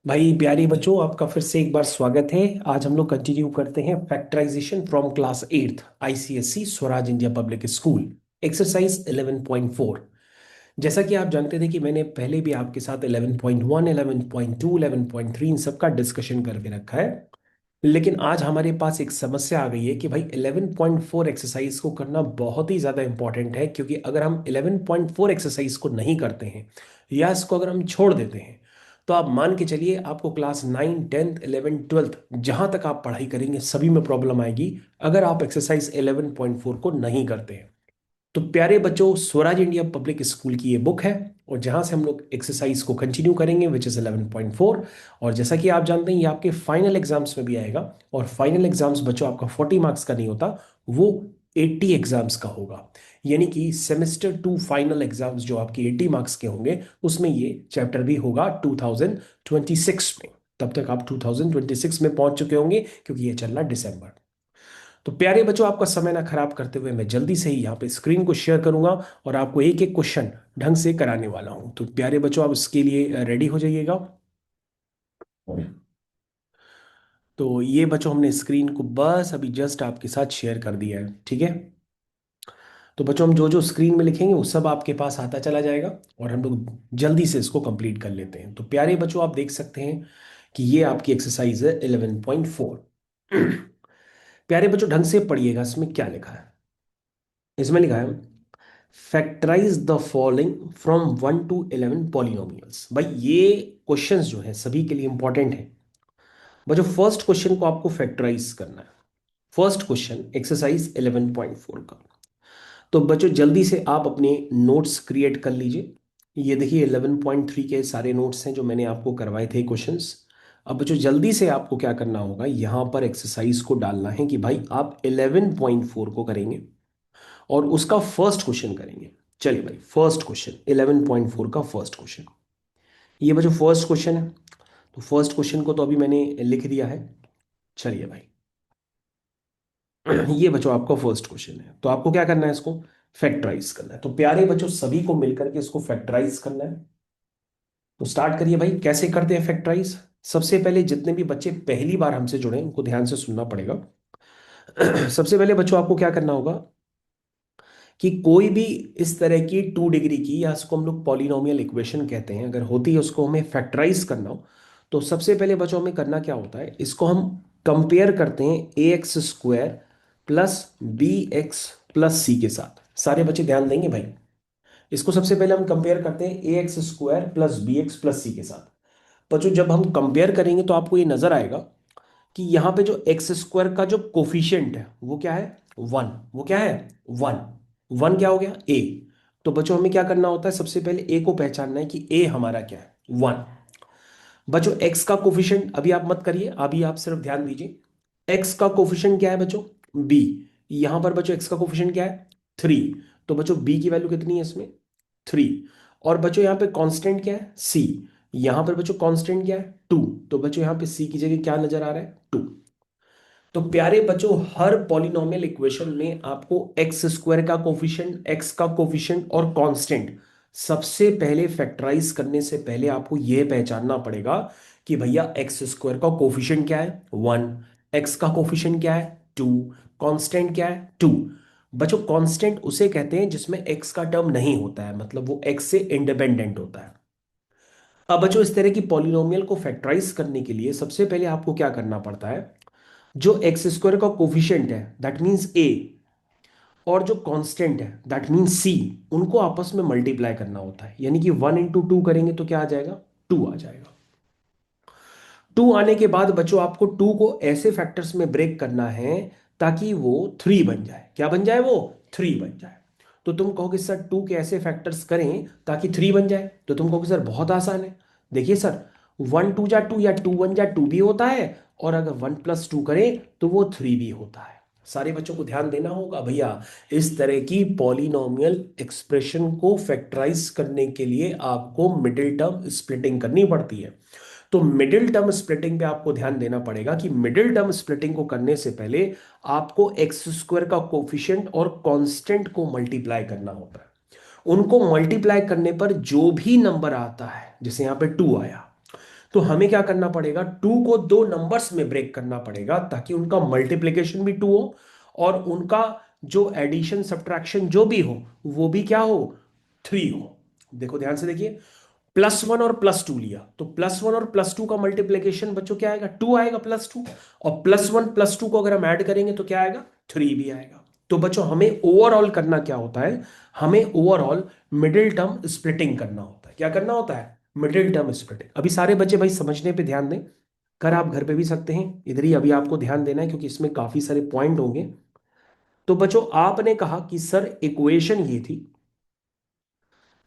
भाई प्यारे बच्चों, आपका फिर से एक बार स्वागत है। आज हम लोग कंटिन्यू करते हैं factorisation from class 8th ICSE Swaraj India public school, exercise 11.4। जैसा कि आप जानते थे कि मैंने पहले भी आपके साथ 11.1, 11.2, 11.3 इन सब का डिस्कशन करके रखा है। लेकिन आज हमारे पास एक समस्या आ गई है कि भाई 11.4 एक्सरसाइज को करना बहुत ही ज़्यादा इंपॉर्टेंट है, क्योंकि अगर हम 11.4 एक्सरसाइज को नहीं करते हैं या इसको अगर हम छोड़ देते हैं तो आप मान के चलिए आपको क्लास 9, 10, 11, 12 जहाँ तक आप पढ़ाई करेंगे सभी में प्रॉब्लम आएगी, अगर आप एक्सरसाइज 11.4 को नहीं करते हैं। तो प्यारे बच्चों, स्वराज इंडिया पब्लिक स्कूल की ये बुक है और जहां से हम लोग एक्सरसाइज को कंटिन्यू करेंगे विच इज 11.4। और जैसा कि आप जानते हैं ये आपके फाइनल एग्जाम्स में भी आएगा। और फाइनल एग्जाम्स बच्चों आपका 40 मार्क्स का नहीं होता, वो 80 एग्जाम्स का होगा। यानी कि सेमेस्टर 2 फाइनल एग्जाम्स जो आपके 80 मार्क्स के होंगे उसमें ये चैप्टर भी होगा 2026 में। तब तक आप 2026 में पहुंच चुके होंगे क्योंकि ये चल रहा दिसंबर। तो प्यारे बच्चों, आपका समय ना खराब करते हुए मैं जल्दी से ही यहाँ पे स्क्रीन को शेयर करूंगा और आपको एक एक क्वेश्चन ढंग से कराने वाला हूं। तो प्यारे बच्चों, आप इसके लिए रेडी हो जाइएगा। तो ये बच्चों हमने स्क्रीन को बस अभी जस्ट आपके साथ शेयर कर दिया है, ठीक है। तो बच्चों हम जो जो स्क्रीन में लिखेंगे वो सब आपके पास आता चला जाएगा और हम लोग जल्दी से इसको कंप्लीट कर लेते हैं। तो प्यारे बच्चों, आप देख सकते हैं कि ये आपकी एक्सरसाइज है 11.4। प्यारे बच्चों ढंग से पढ़िएगा, इसमें क्या लिखा है। इसमें लिखा है factorise the following from 1 to 11 polynomials. भाई ये क्वेश्चंस जो है सभी के लिए इंपॉर्टेंट है। बच्चों फर्स्ट क्वेश्चन को आपको फैक्टराइज करना है। फर्स्ट क्वेश्चन एक्सरसाइज 11.4 का। तो बच्चों जल्दी से आप अपने नोट्स क्रिएट कर लीजिए। ये देखिए 11.3 के सारे नोट्स हैं जो मैंने आपको करवाए थे क्वेश्चंस। अब बच्चों जल्दी से आपको क्या करना होगा, यहाँ पर एक्सरसाइज को डालना है कि भाई आप 11.4 को करेंगे और उसका फर्स्ट क्वेश्चन करेंगे। चलिए भाई, फर्स्ट क्वेश्चन 11.4 का फर्स्ट क्वेश्चन, ये बच्चों फर्स्ट क्वेश्चन है। तो फर्स्ट क्वेश्चन को तो अभी मैंने लिख दिया है। चलिए भाई, ये बच्चों आपका फर्स्ट क्वेश्चन है। तो आपको क्या करना है, इसको फैक्टराइज करना है। तो प्यारे बच्चों सभी को मिलकर के इसको फैक्टराइज करना है। तो स्टार्ट करिए भाई, कैसे करते हैं फैक्टराइज। सबसे पहले जितने भी बच्चे पहली बार हमसे जुड़े हैं उनको ध्यान से सुनना पड़ेगा। सबसे पहले बच्चों आपको क्या करना होगा कि कोई भी इस तरह की 2 डिग्री की, या इसको हम लोग पॉलिनोमियल इक्वेशन कहते हैं, अगर होती है उसको हमें फैक्टराइज करना हो तो सबसे पहले बच्चों हमें करना क्या होता है, इसको हम कंपेयर करते हैं a x square plus b x plus c के साथ। सारे बच्चे ध्यान देंगे भाई, इसको सबसे पहले हम कंपेयर करते हैं a x square plus b x plus c के साथ। बच्चों जब हम कंपेयर करेंगे तो आपको ये नजर आएगा कि यहाँ पे जो एक्स स्क्वायर का जो कोफिशिएंट है वो क्या है, 1। वो क्या है, 1। 1 क्या हो गया, ए। तो बच्चों हमें क्या करना होता है, सबसे पहले ए को पहचानना है कि ए हमारा क्या है, 1। बच्चों एक्स का कोफिशिएंट अभी आप मत करिए, अभी आप सिर्फ ध्यान दीजिए। एक्स का कोफिशिएंट क्या है बच्चों, बी। यहां पर बच्चों एक्स का कोफिशिएंट क्या है, 3। तो बच्चों बी की वैल्यू कितनी है इसमें, 3। और बच्चों यहाँ पे कांस्टेंट क्या है, सी। यहां पर बच्चों कांस्टेंट क्या है, 2। तो बच्चों यहाँ पे सी की जगह क्या नजर आ रहा है, 2। तो प्यारे बच्चों हर पॉलिनोमियल इक्वेशन में आपको एक्स स्क्वायर का कोफिशिएंट, एक्स का कोफिशिएंट और कांस्टेंट सबसे पहले फैक्टराइज करने से पहले आपको यह पहचानना पड़ेगा कि भैया एक्स स्क्वायर का कोफिशिएंट क्या है, 1। एक्स का कोफिशिएंट क्या है, 2। कांस्टेंट क्या है, 2। बच्चों कांस्टेंट उसे कहते हैं जिसमें एक्स का टर्म नहीं होता है, मतलब वो एक्स से इंडिपेंडेंट होता है। अब बच्चों इस तरह की पॉलिनोमियल को फैक्टराइज करने के लिए सबसे पहले आपको क्या करना पड़ता है, जो एक्स स्क्वायर का कोफिशिएंट है दैट मींस ए, और जो कांस्टेंट है दैट मींस सी, उनको आपस में मल्टीप्लाई करना होता है। यानी कि 1 into 2 करेंगे तो क्या आ जाएगा, 2 आ जाएगा। 2 आने के बाद बच्चों आपको 2 को ऐसे फैक्टर्स में ब्रेक करना है ताकि वो 3 बन जाए। क्या बन जाए, वो 3 बन जाए। तो तुम कहोगे सर 2 के ऐसे फैक्टर्स करें ताकि 3 बन जाए, तो तुम कहोगे सर बहुत आसान है। देखिए सर, 1 2 जा 2 या 2 1 जा 2 भी होता है, और अगर 1 + 2 करें तो वो 3 भी होता है। सारे बच्चों को ध्यान देना होगा भैया, इस तरह की पॉलिनोमियल एक्सप्रेशन को फैक्टराइज करने के लिए आपको मिडिल टर्म स्प्लिटिंग करनी पड़ती है। तो मिडिल टर्म स्प्लिटिंग पे आपको ध्यान देना पड़ेगा कि मिडिल टर्म स्प्लिटिंग को करने से पहले आपको एक्स स्क्वायर का कोफिशिएंट और कांस्टेंट को मल्टीप्लाई करना होता है। उनको मल्टीप्लाई करने पर जो भी नंबर आता है, जैसे यहां पे 2 आया, तो हमें क्या करना पड़ेगा, टू को दो नंबर्स में ब्रेक करना पड़ेगा ताकि उनका मल्टीप्लिकेशन भी टू हो और उनका जो एडिशन सब्ट्रैक्शन जो भी हो वो भी क्या हो, थ्री हो। देखो ध्यान से देखिए, +1 और +2 लिया तो +1 और +2 का मल्टीप्लिकेशन बच्चों क्या आएगा, टू आएगा +2, और +1 +2 को अगर हम ऐड करेंगे तो क्या आएगा, थ्री भी आएगा। तो बच्चों हमें ओवरऑल करना क्या होता है, हमें ओवरऑल मिडिल टर्म स्प्लिटिंग करना होता है। क्या करना होता है, मिडिल टर्म स्प्लिटिंग। अभी सारे बच्चे भाई समझने पे ध्यान दें, कर आप घर पे भी सकते हैं, इधर ही अभी आपको ध्यान देना है क्योंकि इसमें काफी सारे पॉइंट होंगे। तो बच्चों आपने कहा कि सर इक्वेशन ये थी,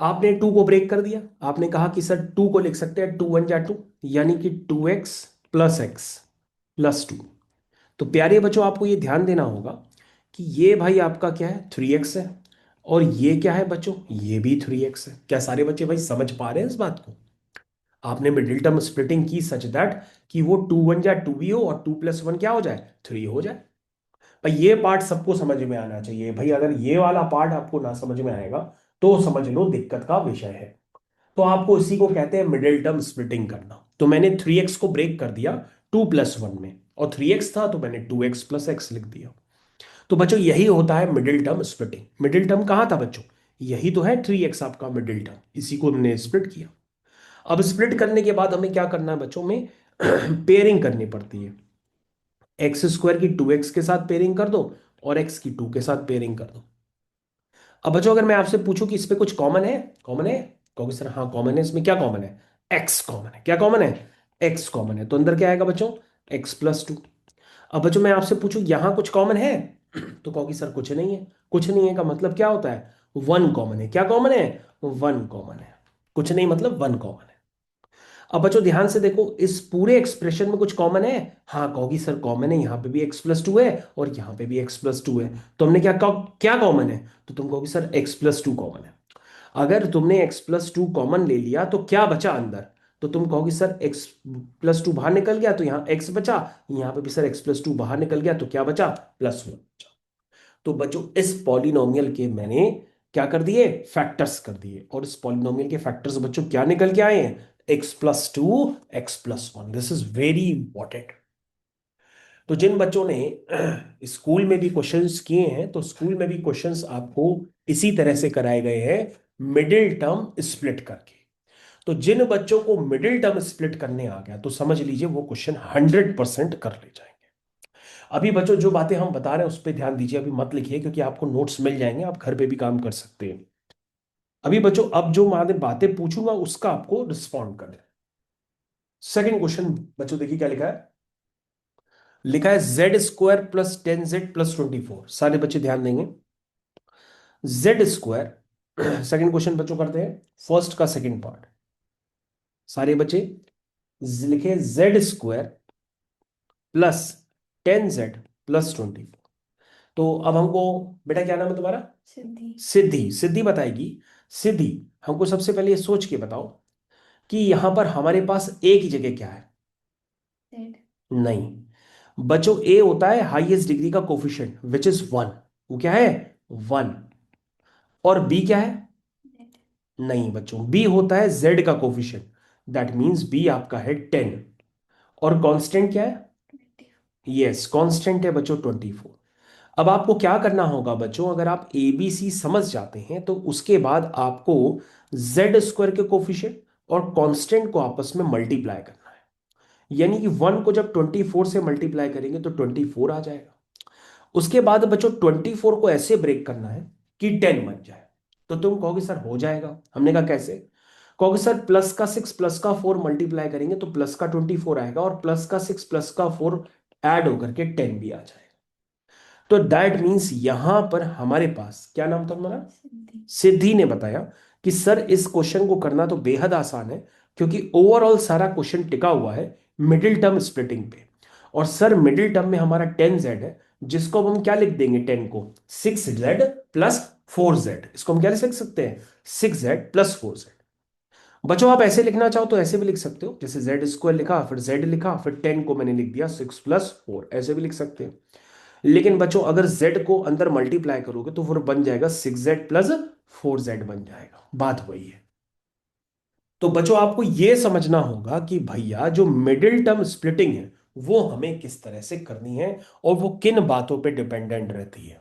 आपने टू को ब्रेक कर दिया, आपने कहा कि सर टू को लिख सकते हैं 2 1 जा 2, यानी कि 2x + x + 2। तो प्यारे बच्चों आपको ये ध्यान देना होगा कि ये भाई आपका क्या है, 3x है, और ये क्या है बच्चों, ये भी 3x है। क्या सारे बच्चे भाई समझ पा रहे हैं इस बात को? आपने मिडिल टर्म स्प्लिटिंग की सच दैट कि वो 2 1 जा 2 भी हो और 2 + 1 क्या हो जाए, थ्री हो जाए। भाई ये पार्ट सबको समझ में आना चाहिए भाई, अगर ये वाला पार्ट आपको ना समझ में आएगा तो समझ लो दिक्कत का विषय है। तो आपको इसी को कहते हैं मिडिल टर्म स्प्लिटिंग करना। तो मैंने 3x को ब्रेक कर दिया 2 + 1 में, और 3x था तो मैंने 2x + x लिख दिया। तो बच्चों यही होता है middle term splitting. Middle term कहां था बच्चों, यही तो है 3x आपका मिडिल टर्म, इसी को हमने स्प्लिट किया। अब स्प्लिट करने के बाद हमें क्या करना है बच्चों में, पेयरिंग करनी पड़ती है। x² की 2x के साथ पेयरिंग कर दो और x की 2 के साथ पेयरिंग कर दो। अब बच्चों अगर मैं आपसे पूछूं कि इस पे कुछ कॉमन है, कॉमन है, कहोगे सर हाँ कॉमन है, इसमें क्या कॉमन है, x कॉमन है। क्या कॉमन है, x कॉमन है, तो अंदर क्या आएगा बच्चों, x + 2। अब बच्चों मैं आपसे पूछूं यहां कुछ कॉमन है, तो कहोगे सर कुछ नहीं है। कुछ नहीं है का मतलब क्या होता है, वन कॉमन है। क्या कॉमन है, वन कॉमन है। कुछ नहीं मतलब वन कॉमन है। अब बच्चों ध्यान से देखो, इस पूरे एक्सप्रेशन में कुछ कॉमन है, हाँ कहोगी सर कॉमन है, यहाँ पे भी x + 2 है और यहाँ पे भी x + 2 है। तो हमने क्या क्या कॉमन है, तो तुम कहोगी सर x + 2 कॉमन है। अगर तुमने x + 2 कॉमन ले लिया तो क्या बचा अंदर, तो तुम कहोगी सर x + 2 बाहर निकल गया तो यहाँ x बचा, यहाँ पे भी सर x + 2 बाहर निकल गया तो क्या बचा, +1 बचा। तो बच्चों इस पॉलिनोमियल के मैंने क्या कर दिए, फैक्टर्स कर दिए, और इस पॉलिनोमियल के फैक्टर्स बच्चों क्या निकल के आए हैं, x + 2 x + 1। This is very important. तो जिन बच्चों ने स्कूल में भी क्वेश्चंस किए हैं, तो स्कूल में भी क्वेश्चंस आपको इसी तरह से कराए गए हैं, मिडिल टर्म स्प्लिट करके। तो जिन बच्चों को मिडिल टर्म स्प्लिट करने आ गया तो समझ लीजिए वो क्वेश्चन 100% कर ले जाएंगे। अभी बच्चों जो बातें हम बता रहे हैं उस पर ध्यान दीजिए, अभी मत लिखिए क्योंकि आपको नोट्स मिल जाएंगे, आप घर पे भी काम कर सकते हैं। अभी बच्चों अब जो मैं बातें पूछूंगा उसका आपको रिस्पॉन्ड करना है। सेकंड क्वेश्चन बच्चों देखिए क्या लिखा है, लिखा है z² + 10z + 24। सारे बच्चे ध्यान देंगे, z², सेकंड क्वेश्चन बच्चों करते हैं, फर्स्ट का सेकंड पार्ट। सारे बच्चे लिखे z² + 10z + 24। तो अब हमको, बेटा क्या नाम है तुम्हारा, सिद्धि। सिद्धि, सिद्धि बताएगी। सिद्धि, हमको सबसे पहले ये सोच के बताओ कि यहां पर हमारे पास ए की जगह क्या है, Z। नहीं बच्चों, ए होता है हाईएस्ट डिग्री का कोफिशिएंट विच इज 1, वो क्या है 1। और बी क्या है, Z। नहीं बच्चों, बी होता है जेड का कोफिशिएंट, दैट मींस बी आपका है 10। और कांस्टेंट क्या है, यस कांस्टेंट है बच्चों 24। अब आपको क्या करना होगा बच्चों, अगर आप ए बी सी समझ जाते हैं तो उसके बाद आपको z² के कोफिशिएंट और कांस्टेंट को आपस में मल्टीप्लाई करना है। यानी कि 1 को जब 24 से मल्टीप्लाई करेंगे तो 24 आ जाएगा। उसके बाद बच्चों 24 को ऐसे ब्रेक करना है कि 10 बन जाए। तो तुम कहोगे सर हो जाएगा, हमने कहा कैसे, कहोगे सर +6 +4 मल्टीप्लाई करेंगे तो +24 आएगा, और +6 +4 ऐड होकर के 10 भी आ जाएगा। तो दैट मीन्स यहां पर हमारे पास क्या नाम था हमारा, सिद्धि ने बताया कि सर इस क्वेश्चन को करना तो बेहद आसान है क्योंकि ओवरऑल सारा क्वेश्चन टिका हुआ है मिडिल टर्म स्प्लिटिंग पे। और सर मिडिल टर्म में हमारा 10z है, जिसको अब हम क्या लिख देंगे, 10 को 6z + 4z, इसको हम क्या लिख सकते हैं, 6z + 4z। बच्चों आप ऐसे लिखना चाहो तो ऐसे भी लिख सकते हो, जैसे z² लिखा फिर z लिखा फिर 10 को मैंने लिख दिया 6 + 4, ऐसे भी लिख सकते हैं। लेकिन बच्चों अगर z को अंदर मल्टीप्लाई करोगे तो फिर बन जाएगा 6z + 4z बन जाएगा, बात वही है। तो बच्चों आपको यह समझना होगा कि भैया जो मिडिल टर्म स्प्लिटिंग है वो हमें किस तरह से करनी है और वो किन बातों पे डिपेंडेंट रहती है।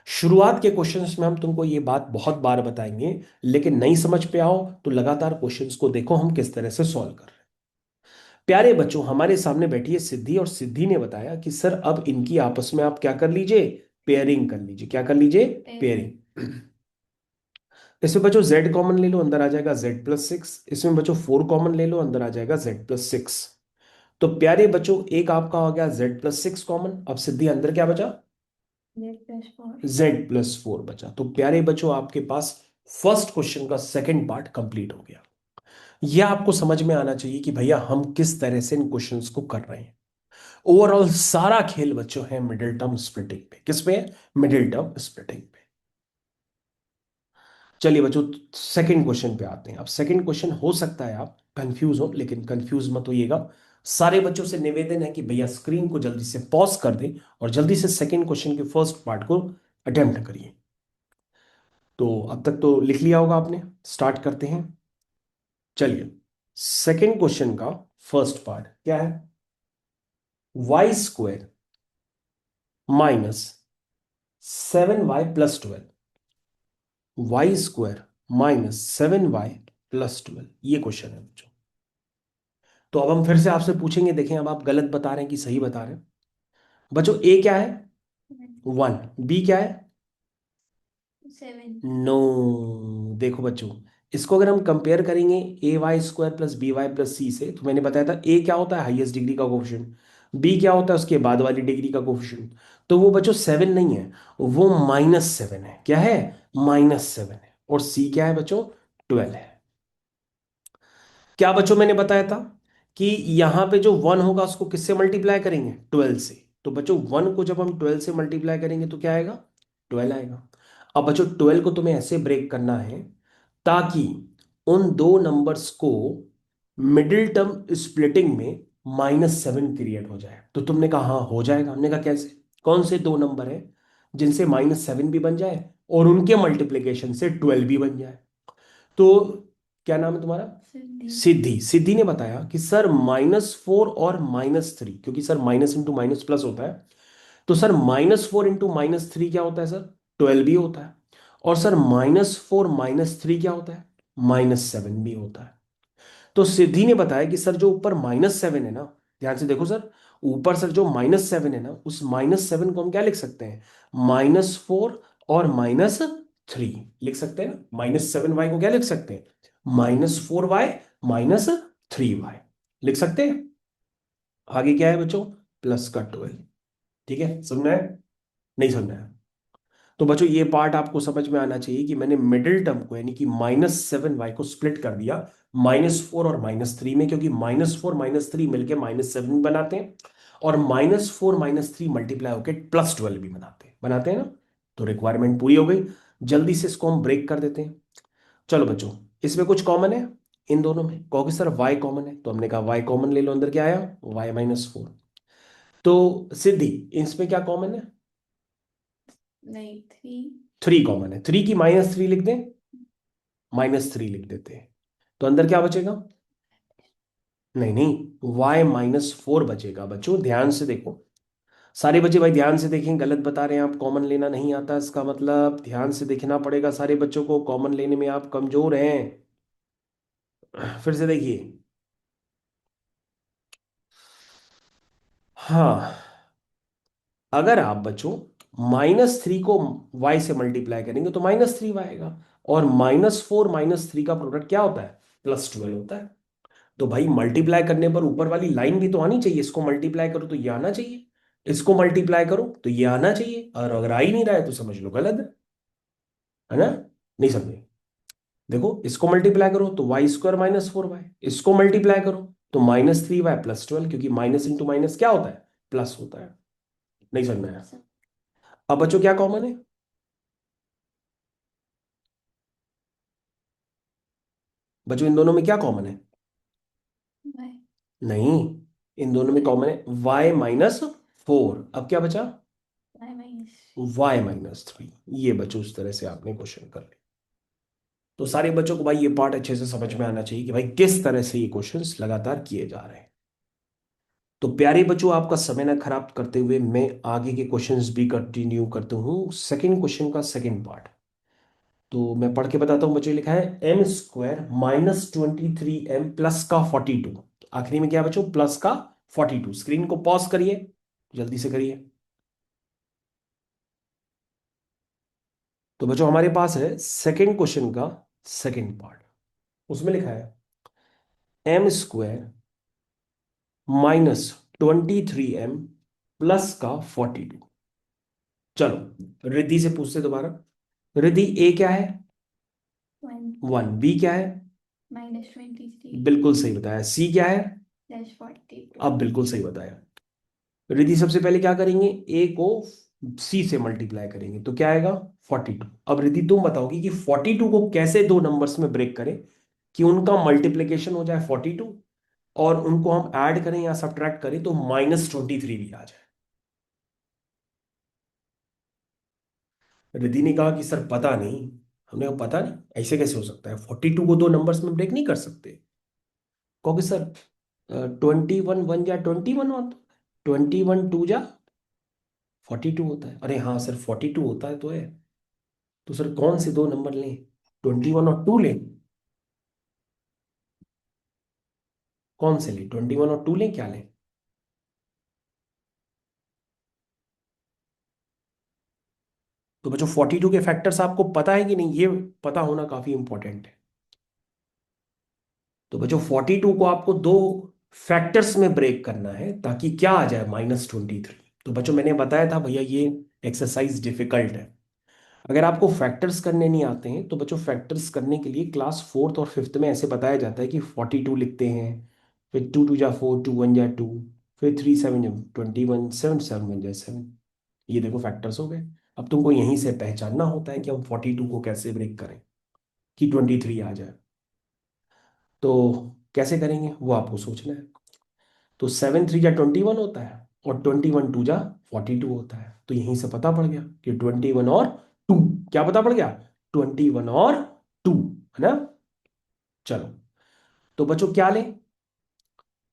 शुरुआत के क्वेश्चंस में हम तुमको ये बात बहुत बार बताएंगे, लेकिन नहीं समझ पे आओ तो लगातार क्वेश्चंस को देखो हम किस तरह से सॉल्व कर रहे हैं। प्यारे बच्चों, हमारे सामने बैठी है सिद्धि और सिद्धि ने बताया कि सर अब इनकी आपस में आप क्या कर लीजिए, पेयरिंग कर लीजिए। क्या कर लीजिए, पेयरिंग। इसमें बच्चों z कॉमन ले लो, अंदर आ जाएगा z+6। इसमें बच्चों 4 कॉमन ले लो, अंदर आ जाएगा z+6। तो प्यारे बच्चों एक आपका हो गया z+6 कॉमन। अब सिद्धि अंदर क्या बचा, z+4 बचा। तो प्यारे बच्चों आपके पास फर्स्ट क्वेश्चन का सेकंड पार्ट कंप्लीट हो गया। यह आपको समझ में आना चाहिए कि भैया हम किस तरह से इन क्वेश्चंस को कर रहे हैं। ओवरऑल सारा खेल बच्चों है मिडिल टर्म स्प्लिटिंग पे। किस पे, मिडिल टर्म स्प्लिटिंग पे। चलिए बच्चों सेकंड क्वेश्चन पे आते हैं। अब सेकंड क्वेश्चन हो सकता है आप कंफ्यूज हो, लेकिन कंफ्यूज मत होइएगा। सारे बच्चों से निवेदन है कि भैया स्क्रीन को जल्दी से पॉज कर दें और जल्दी से सेकंड क्वेश्चन के फर्स्ट पार्ट को अटेम्प्ट करिए। तो अब तक तो लिख लिया होगा आपने। स्टार्ट करते हैं। चलिए सेकंड क्वेश्चन का फर्स्ट पार्ट क्या है, y² -7y + 12। y² -7y + 12, ये क्वेश्चन है बच्चों। तो अब हम फिर से आपसे पूछेंगे, देखें अब आप गलत बता रहे हैं कि सही बता रहे हैं। बच्चों ए क्या है, 1। बी क्या है, 7। नो। देखो बच्चों, इसको अगर हम कंपेयर करेंगे ay² + by+c से, तो मैंने बताया था ए क्या होता है, हाईएस्ट डिग्री का कोफिशिएंट। बी क्या होता है, उसके बाद वाली डिग्री का कोफिशिएंट। तो वो बच्चों 7 नहीं है, वो -7 है। क्या है, -7 है। और सी क्या है बच्चों, 12 है। क्या बच्चों मैंने बताया था कि यहां पे जो 1 होगा उसको किससे मल्टीप्लाई करेंगे, 12 से। तो बच्चों 1 को जब हम 12 से मल्टीप्लाई करेंगे तो क्या आएगा, 12 आएगा। अब बच्चों 12 को तुम्हें ऐसे ब्रेक करना है ताकि उन दो नंबर्स को मिडिल टर्म स्प्लिटिंग में -7 क्रिएट हो जाए। तो तुमने कहा हाँ हो जाएगा। हमने कहा कैसे, कौन से दो नंबर है जिनसे -7 भी बन जाए और उनके मल्टीप्लीकेशन से 12 भी बन जाए। तो क्या नाम है तुम्हारा, सिद्धि। सिद्धि। सिद्धि ने बताया कि सर -4 और -3, क्योंकि sir minus into minus plus होता है, तो सर -4 इंटू -3 क्या होता है सर, 12 भी होता है। और सर -4 -3 क्या होता है, -7 भी होता है। तो सिद्धि ने बताया कि सर जो ऊपर -7 है ना, ध्यान से देखो सर, ऊपर सर जो -7 है ना, उस -7 को हम क्या लिख सकते हैं, -4 और -3 लिख सकते हैं ना। -7y को क्या लिख सकते हैं, -4y -3y लिख सकते हैं। आगे क्या है बच्चों, प्लस का 12। ठीक है, समझना है, नहीं समझना है। तो बच्चों ये पार्ट आपको समझ में आना चाहिए कि मैंने मिडिल टर्म को यानी कि -7y को स्प्लिट कर दिया -4 और -3 में, क्योंकि -4 -3 मिलके -7 बनाते हैं और -4 -3 मल्टीप्लाई होके +12 भी बनाते हैं ना। तो रिक्वायरमेंट पूरी हो गई। जल्दी से इसको हम ब्रेक कर देते हैं। चलो बच्चों, इसमें कुछ कॉमन है इन दोनों में, कहोगे सर y कॉमन है, तो हमने कहा y कॉमन ले लो। अंदर क्या आया, y-4। तो सिद्धि इसमें क्या कॉमन है, नहीं, 3। 3 कॉमन है। 3 की -3 लिख दें, -3 लिख देते हैं। तो अंदर क्या बचेगा, नहीं नहीं, y-4 बचेगा। बच्चों ध्यान से देखो, सारे बच्चे भाई ध्यान से देखें, गलत बता रहे हैं आप, कॉमन लेना नहीं आता, इसका मतलब ध्यान से देखना पड़ेगा सारे बच्चों को, कॉमन लेने में आप कमजोर हैं। फिर से देखिए, हाँ, अगर आप बच्चों -3 को y से मल्टीप्लाई करेंगे तो -3y आएगा। और -4 -3 का प्रोडक्ट क्या होता है, +12 होता है। तो भाई मल्टीप्लाई करने पर ऊपर वाली लाइन भी तो आनी चाहिए। इसको मल्टीप्लाई करो तो ये आना चाहिए, इसको मल्टीप्लाई करो तो ये आना चाहिए। और अगर आ ही नहीं रहा है तो समझ लो गलत है ना। नहीं समझे, देखो इसको मल्टीप्लाई करो तो y² -4y, इसको मल्टीप्लाई करो तो -3y +12, क्योंकि माइनस इंटू माइनस क्या होता है, प्लस होता है। नहीं समझ में आया। अब बच्चों क्या कॉमन है, बच्चों इन दोनों में क्या कॉमन है, y नहीं, इन दोनों में कॉमन है y-4। अब क्या बचा, y -3। y-3। ये बच्चों उस तरह से आपने क्वेश्चन कर लिया। तो सारे बच्चों को भाई ये पार्ट अच्छे से समझ में आना चाहिए कि भाई किस तरह से ये क्वेश्चंस लगातार किए जा रहे हैं। तो प्यारे बच्चों, आपका समय ना खराब करते हुए मैं आगे के क्वेश्चंस भी कंटिन्यू करता हूँ। सेकंड क्वेश्चन का सेकंड पार्ट तो मैं पढ़ के बताता हूँ बच्चों। लिखा है m² -23m प्लस का 42। आखिरी में क्या बच्चों? प्लस का 42। स्क्रीन को पॉज करिए, जल्दी से करिए। तो बच्चों हमारे पास है सेकंड क्वेश्चन का सेकंड पार्ट। उसमें लिखा है m² -23m प्लस का 42। चलो रिद्धि से पूछते दोबारा। रिद्धि, ए क्या है? 1 1। बी क्या है? -23 बिल्कुल सही बताया। सी क्या है? +42 अब बिल्कुल सही बताया। रिद्धि, सबसे पहले क्या करेंगे? ए को सी से मल्टीप्लाई करेंगे तो क्या आएगा? 42। अब रिद्धि तुम बताओगी कि 42 को कैसे दो नंबर्स में ब्रेक करें कि उनका मल्टीप्लीकेशन हो जाए 42 और उनको हम ऐड करें या सब्ट्रैक्ट करें तो -23 भी आ जाए। रिद्धि ने कहा कि सर पता नहीं। हमने कहा पता नहीं, ऐसे कैसे हो सकता है? 42 को दो नंबर्स में ब्रेक नहीं कर सकते। कहोगे सर 21 1 जा 21 होता, 21 2 जा 42 होता है। अरे हाँ सर 42 होता है तो है। तो सर कौन से दो नंबर लें? 21 और 2 लें? कौन से लें? 21 और 2 लें? क्या लें? तो बच्चों 42 के फैक्टर्स आपको पता है कि नहीं? ये पता होना काफी इंपॉर्टेंट है। तो बच्चों 42 को आपको दो फैक्टर्स में ब्रेक करना है ताकि क्या आ जाए? -23। तो बच्चों मैंने बताया था भैया ये एक्सरसाइज डिफिकल्ट है। अगर आपको फैक्टर्स करने नहीं आते हैं तो बच्चों फैक्टर्स करने के लिए क्लास फोर्थ और फिफ्थ में ऐसे बताया जाता है कि 42 लिखते हैं, फिर 2 2 जा 4, 2 1 जा 2, फिर 3 7 जा 21, 7 7 1 जा 7। ये देखो फैक्टर्स हो गए। अब तुमको यहीं से पहचानना होता है कि हम 42 को कैसे ब्रेक करें कि 23 आ जाए। तो कैसे करेंगे वो आपको सोचना है। तो 7 3 जा 21 होता है और 21 2 जा 42 होता है। तो यहीं से पता पड़ गया कि 21 और 2। क्या पता पड़ गया? 21 और 2, है ना? चलो, तो बच्चों क्या लें?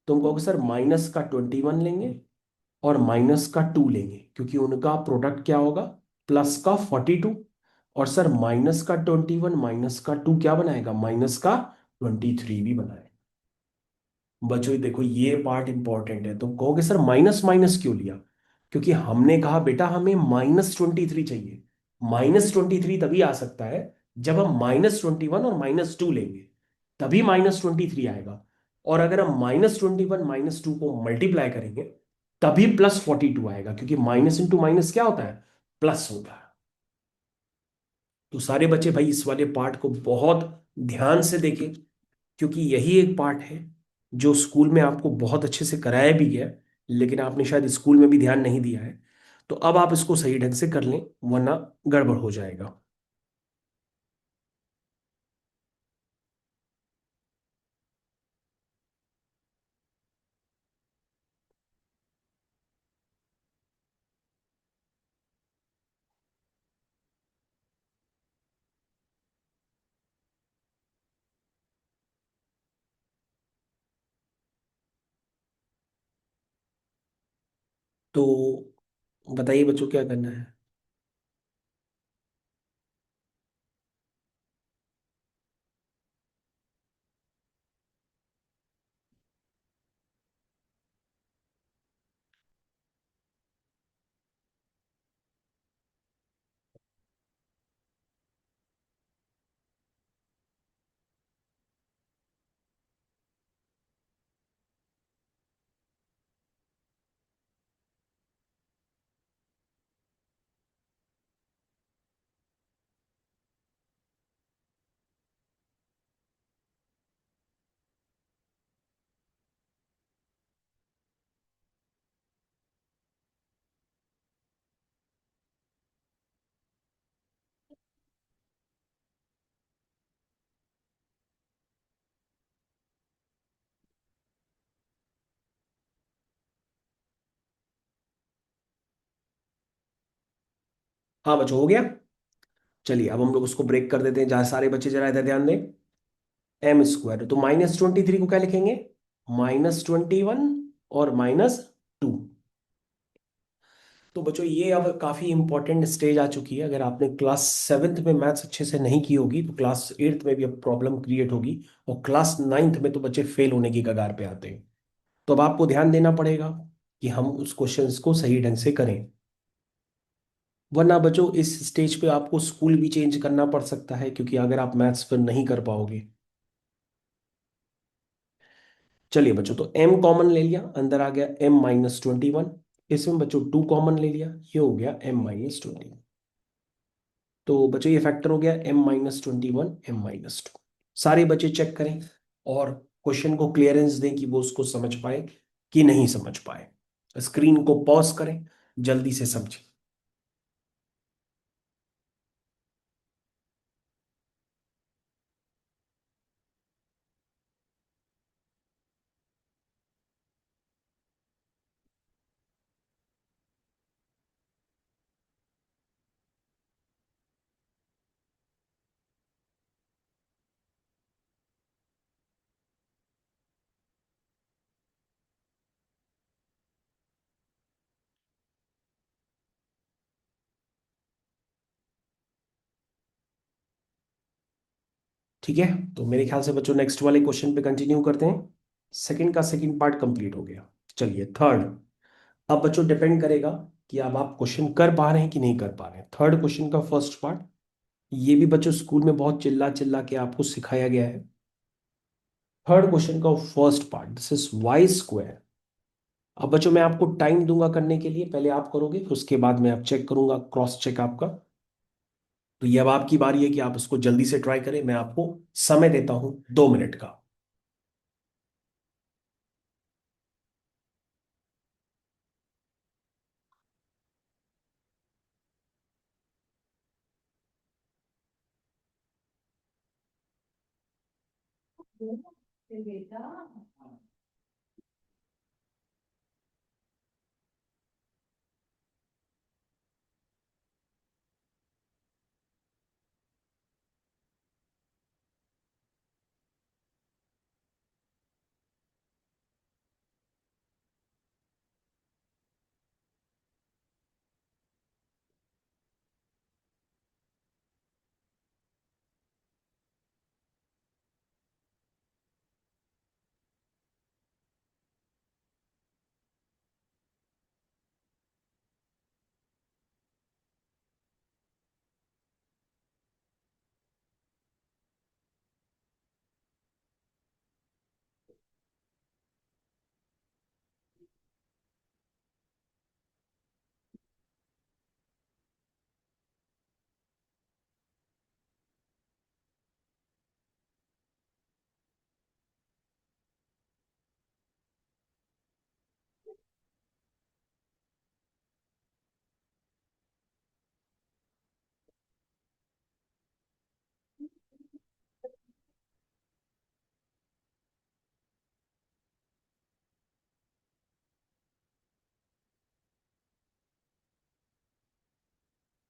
तुम कहोगे सर माइनस का 21 लेंगे और माइनस का 2 लेंगे क्योंकि उनका प्रोडक्ट क्या होगा? प्लस का 42। और सर माइनस का 21 माइनस का 2 क्या बनाएगा? माइनस का 23 भी बनाएगा। बच्चों ये देखो ये पार्ट इंपॉर्टेंट है। तो कहोगे सर माइनस माइनस क्यों लिया? क्योंकि हमने कहा बेटा हमें -23 चाहिए। -23 तभी आ सकता है जब हम -21 और -2 लेंगे, तभी -23 आएगा। और अगर हम -21 -2 को मल्टीप्लाई करेंगे तभी +42 आएगा, क्योंकि माइनस इंटू माइनस क्या होता है? प्लस होता है। तो सारे बच्चे भाई इस वाले पार्ट को बहुत ध्यान से देखें, क्योंकि यही एक पार्ट है जो स्कूल में आपको बहुत अच्छे से कराया भी गया है, लेकिन आपने शायद स्कूल में भी ध्यान नहीं दिया है। तो अब आप इसको सही ढंग से कर लें, वरना गड़बड़ हो जाएगा। तो बताइए बच्चों क्या करना है। हाँ बच्चों हो गया। चलिए अब हम लोग उसको ब्रेक कर देते हैं, जहां सारे बच्चे जरा इधर ध्यान दें। एम स्क्वायर, तो -23 को क्या लिखेंगे, -21 और -2। तो बच्चों ये अब काफी इंपॉर्टेंट स्टेज आ चुकी है। अगर आपने क्लास 7th में मैथ्स अच्छे से नहीं की होगी तो क्लास 8th में भी अब प्रॉब्लम क्रिएट होगी, और क्लास 9th में तो बच्चे फेल होने की कगार पे आते हैं। तो अब आपको ध्यान देना पड़ेगा कि हम उस क्वेश्चंस को सही ढंग से करें, वरना बच्चों इस स्टेज पे आपको स्कूल भी चेंज करना पड़ सकता है, क्योंकि अगर आप मैथ्स फिर नहीं कर पाओगे। चलिए बच्चों, तो m कॉमन ले लिया, अंदर आ गया m-21। इसमें बच्चों 2 कॉमन ले लिया, ये हो गया m-20। तो बच्चों ये फैक्टर हो गया m-21 m-2। सारे बच्चे चेक करें और क्वेश्चन को क्लियरेंस दें कि वो उसको समझ पाए कि नहीं समझ पाए। स्क्रीन को पॉज करें, जल्दी से समझें। ठीक है, तो मेरे ख्याल से बच्चों नेक्स्ट वाले क्वेश्चन पे कंटिन्यू करते हैं। सेकंड का सेकंड पार्ट कंप्लीट हो गया। चलिए थर्ड। अब बच्चों डिपेंड करेगा कि अब आप क्वेश्चन कर पा रहे हैं कि नहीं कर पा रहे हैं। थर्ड क्वेश्चन का फर्स्ट पार्ट, ये भी बच्चों स्कूल में बहुत चिल्ला चिल्ला के आपको सिखाया गया है। थर्ड क्वेश्चन का first part, this is Y square. अब बच्चों मैं आपको टाइम दूंगा करने के लिए, पहले आप करोगे फिर उसके बाद मैं आप चेक करूंगा, क्रॉस चेक आपका। तो ये अब आपकी बारी है कि आप उसको जल्दी से ट्राई करें। मैं आपको समय देता हूं 2 मिनट का।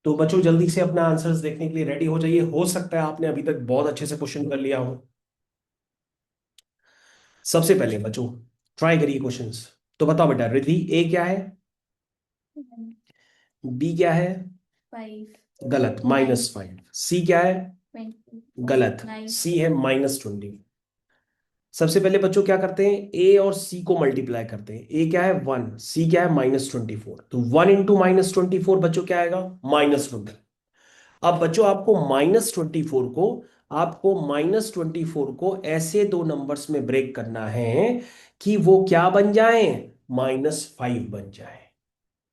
तो बच्चों जल्दी से अपना आंसर्स देखने के लिए रेडी हो जाइए। हो सकता है आपने अभी तक बहुत अच्छे से क्वेश्चन कर लिया हो। सबसे पहले बच्चों ट्राई करिए क्वेश्चंस। तो बताओ बेटा, रिद्धि ए क्या है, बी क्या है, 5 गलत, 9 -5। सी क्या है, 20 गलत, 9 सी है -20। सबसे पहले बच्चों क्या करते हैं, ए और सी को मल्टीप्लाई करते हैं। ए क्या है 1, सी क्या है -24। तो 1 × -24 बच्चों क्या आएगा, -20। अब बच्चों आपको ऐसे दो नंबर्स में ब्रेक करना है कि वो क्या बन जाए, -5 बन जाए।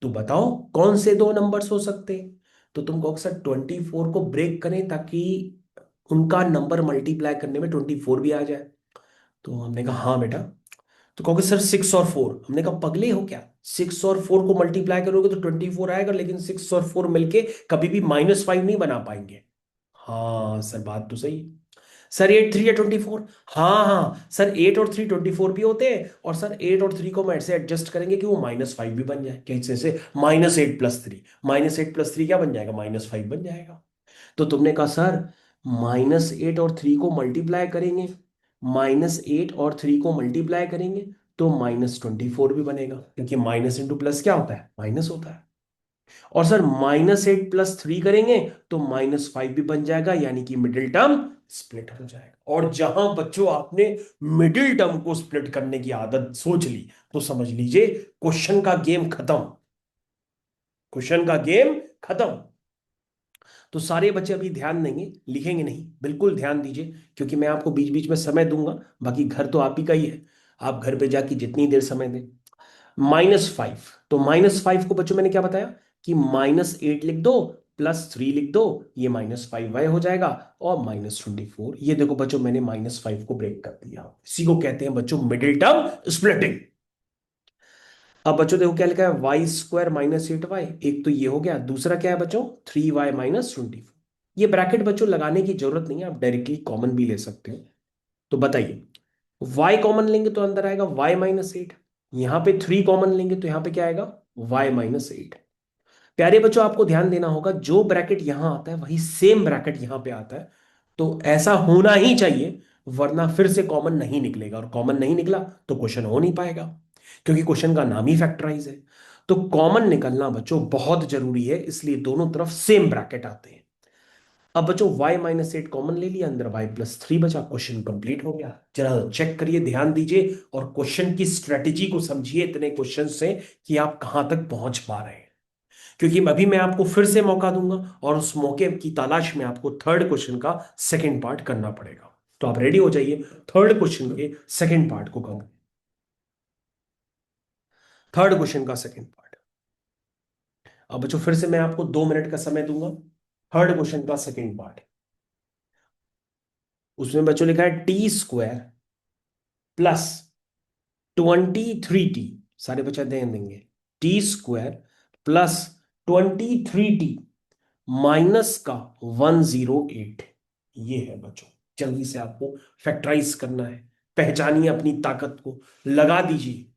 तो बताओ कौन से दो नंबर्स हो सकते हैं। तो तुम कहो सर 24 को ब्रेक करें ताकि उनका नंबर मल्टीप्लाई करने में 24 भी आ जाए। तो हमने कहा हाँ बेटा। तो कहोगे सर 6 और 4। हमने कहा पगले हो क्या, 6 और 4 को मल्टीप्लाई करोगे तो 24 आएगा, लेकिन 6 और 4 मिलके कभी भी -5 नहीं बना पाएंगे। हाँ सर बात तो सही। सर 8 3 या 24। हाँ हाँ सर 8 और 3 24 भी होते हैं, और सर 8 और 3 को हम ऐसे एडजस्ट करेंगे कि वो -5 भी बन जाए। कैसे से, -8 + 3, -8 + 3 क्या बन जाएगा, -5 बन जाएगा। तो तुमने कहा सर -8 और 3 को मल्टीप्लाई करेंगे, -8 और 3 को मल्टीप्लाई करेंगे तो -24 भी बनेगा, क्योंकि माइनस इंटू प्लस क्या होता है, माइनस होता है। और सर -8 प्लस 3 करेंगे तो -5 भी बन जाएगा, यानी कि मिडिल टर्म स्प्लिट हो जाएगा। और जहां बच्चों आपने मिडिल टर्म को स्प्लिट करने की आदत सोच ली, तो समझ लीजिए क्वेश्चन का गेम खत्म, क्वेश्चन का गेम खत्म। तो सारे बच्चे अभी ध्यान देंगे, लिखेंगे नहीं, बिल्कुल ध्यान दीजिए, क्योंकि मैं आपको बीच बीच में समय दूंगा। बाकी घर तो आप ही का ही है, आप घर पे जाके जितनी देर समय दें। -5, तो -5 को बच्चों मैंने क्या बताया कि -8 लिख दो, +3 लिख दो, ये -5y हो जाएगा, और -24। ये देखो बच्चों मैंने -5 को ब्रेक कर दिया, इसी को कहते हैं बच्चों मिडिल टर्म स्प्लिटिंग। अब बच्चों देखो क्या लिखा है, y² -8y, एक तो ये हो गया, दूसरा क्या है बच्चों, 3y -24। ये ब्रैकेट बच्चों लगाने की जरूरत नहीं है, आप डायरेक्टली कॉमन भी ले सकते हो। तो बताइए, y कॉमन लेंगे तो अंदर आएगा y-8, यहां पे 3 कॉमन लेंगे तो यहां पे क्या आएगा, y-8। प्यारे बच्चों आपको ध्यान देना होगा, जो ब्रैकेट यहां आता है वही सेम ब्रैकेट यहां पे आता है, तो ऐसा होना ही चाहिए, वरना फिर से कॉमन नहीं निकलेगा, और कॉमन नहीं निकला तो क्वेश्चन हो नहीं पाएगा, क्योंकि क्वेश्चन का नाम ही फैक्टराइज है। तो कॉमन निकलना बच्चों बहुत जरूरी है, इसलिए दोनों तरफ सेम ब्रैकेट आते हैं। अब बच्चों y-8 कॉमन ले लिया, अंदर y+3 बचा, क्वेश्चन कंप्लीट हो गया। जरा चेक करिए, ध्यान दीजिए, और क्वेश्चन की स्ट्रेटेजी को समझिए इतने क्वेश्चन से कि आप कहां तक पहुंच पा रहे हैं। क्योंकि अभी मैं आपको फिर से मौका दूंगा, और उस मौके की तलाश में आपको थर्ड क्वेश्चन का सेकंड पार्ट करना पड़ेगा। तो आप रेडी हो जाइए थर्ड क्वेश्चन के सेकंड पार्ट को करना। थर्ड क्वेश्चन का सेकंड पार्ट, अब बच्चों फिर से मैं आपको 2 मिनट का समय दूंगा। थर्ड क्वेश्चन का सेकंड पार्ट, उसमें बच्चों लिखा है t² +23t, सारे बच्चे ध्यान देंगे, t² +23t माइनस का 108। ये है बच्चों, जल्दी से आपको फैक्टराइज करना है, पहचानिए अपनी ताकत को, लगा दीजिए।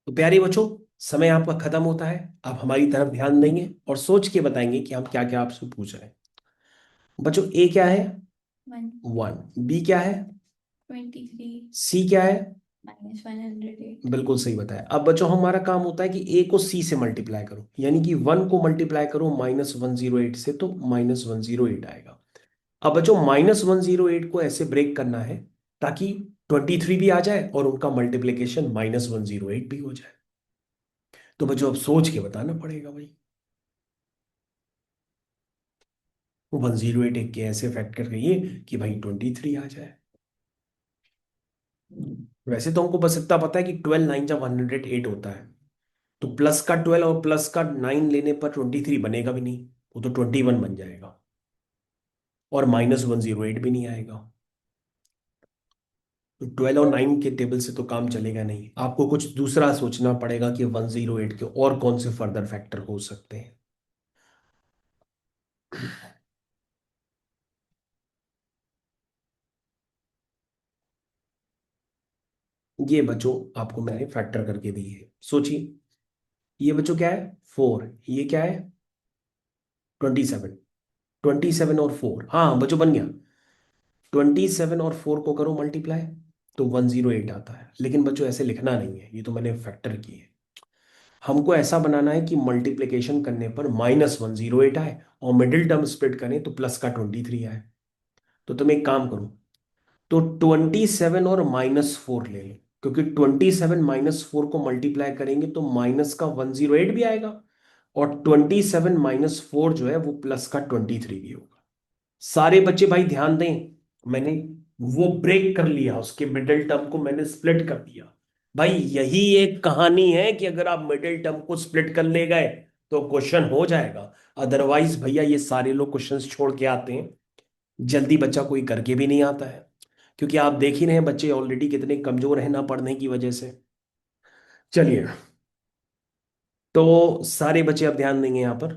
तो प्यारे बच्चों, समय आपका खत्म होता है, आप हमारी तरफ ध्यान देंगे और सोच के बताएंगे कि हम क्या क्या आपसे पूछ रहे हैं। बच्चों ए क्या है, 1, 1, बी क्या है, 23, सी क्या है, -108, बिल्कुल सही बताया। अब बच्चों हमारा काम होता है कि ए को सी से मल्टीप्लाई करो, यानी कि 1 को मल्टीप्लाई करो -108 से, तो -108 आएगा। अब बच्चों -108 को ऐसे ब्रेक करना है ताकि 23 भी आ जाए और उनका मल्टीप्लीकेशन -108 भी हो जाए। तो बच्चों अब सोच के बताना पड़ेगा भाई, 108 एक के ऐसे फैक्टर करिए कि भाई 23 आ जाए। वैसे तो हमको बस इतना पता है कि 12 9 जब 108 होता है, तो प्लस का 12 और प्लस का 9 लेने पर 23 बनेगा भी नहीं, वो तो 21 बन जाएगा, और -108 भी नहीं आएगा। तो 12 और 9 के टेबल से तो काम चलेगा नहीं, आपको कुछ दूसरा सोचना पड़ेगा कि 108 के और कौन से फर्दर फैक्टर हो सकते हैं। ये बच्चों आपको मैंने फैक्टर करके दी है, सोचिए। ये बच्चों क्या है, 4, ये क्या है, 27। 27 और 4, हाँ बच्चों बन गया। 27 और 4 को करो मल्टीप्लाई, तो 108 आता है। लेकिन बच्चों ऐसे लिखना नहीं है, ये तो मैंने फैक्टर की है। हमको ऐसा बनाना है कि मल्टीप्लिकेशन करने पर -108 आए, और मिडिल टर्म स्प्लिट करें तो प्लस का 23 आए। तो तुम एक काम करो, तो 27 और -4 ले लो, क्योंकि 27 - 4 को मल्टीप्लाई करेंगे तो माइनस का 108 भी आएगा, और 27 - 4 जो है वो प्लस का 23 भी होगा। सारे बच्चे भाई ध्यान दें, मैंने वो ब्रेक कर लिया, उसके मिडिल टर्म को मैंने स्प्लिट कर दिया। भाई यही एक कहानी है कि अगर आप मिडिल टर्म को स्प्लिट कर ले गए तो क्वेश्चन हो जाएगा। अदरवाइज भैया ये सारे लोग क्वेश्चंस छोड़ के आते हैं, जल्दी बच्चा कोई करके भी नहीं आता है, क्योंकि आप देख ही रहे हैं बच्चे ऑलरेडी कितने कमजोर हैं ना पढ़ने की वजह से। चलिए, तो सारे बच्चे अब ध्यान देंगे यहां पर